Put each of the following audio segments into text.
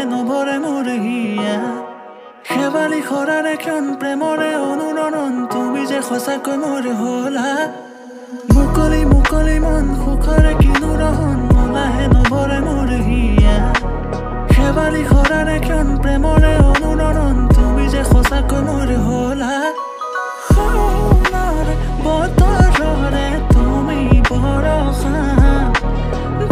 লাহে নভৰে মোৰ হিয়া শেৱালি খৰাৰ এখন প্ৰেমৰে অনুৰণন তুমি যে সঁচাকৈ মোৰ হলা মুকলি মুকলি মন সুখৰে কিনো ৰহন লাহে নভৰে মোৰ হিয়া শেৱালি খৰাৰ এখন প্ৰেমৰে অনুৰণন তুমি যে সঁচাকৈ মোৰ হলা সোণৰ বতৰৰে তুমি বৰষা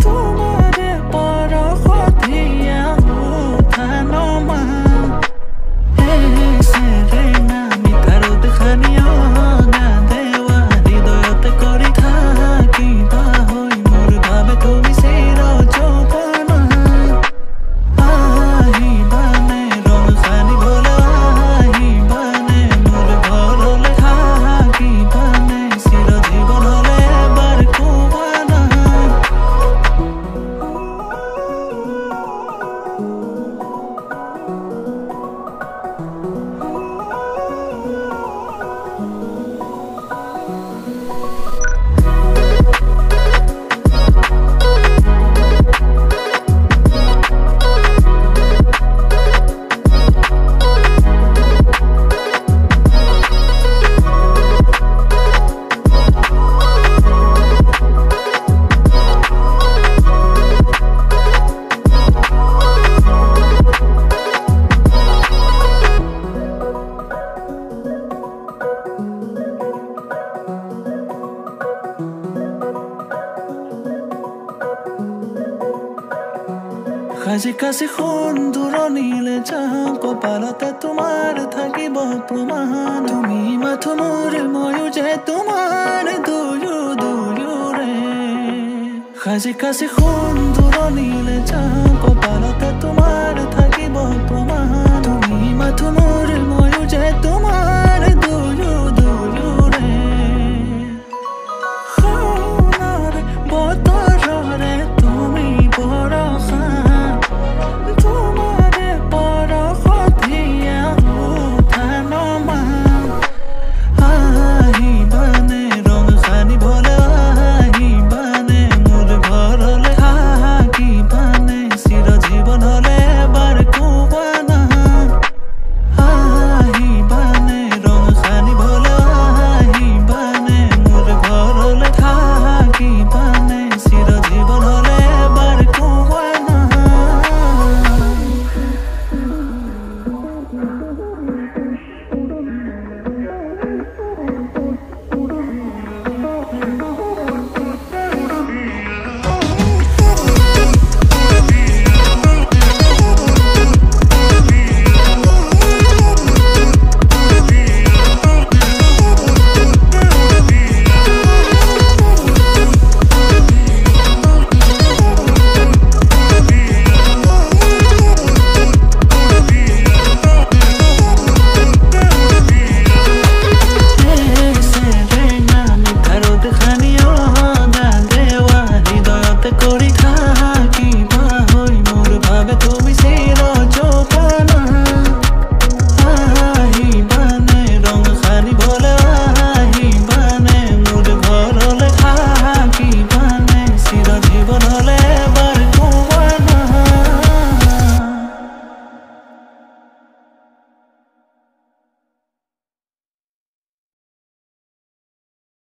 তোমাৰে পৰশত হিয়া উঠা নমা সেৰেঙা মিঠাৰত খানিও গান দেৱা হৃদয়তে কৰি থাকিবা হৈ মোৰ বাবে তুমি চিৰ যৌৱনা আহিবানে ৰং সানিবলৈ আহিবানে মোৰ ঘৰলৈ থাকিবানে চিৰ জীৱনলৈ এবাৰ কোৱানা সাজি কাছি সোণ দূৰণিলে যাওঁ কপালতে তোমাৰ থাকিব প্ৰমাণ তুমি মাথো মোৰ ময়ো যে তোমাৰ দুয়োৰে সাজি কাছি সোণ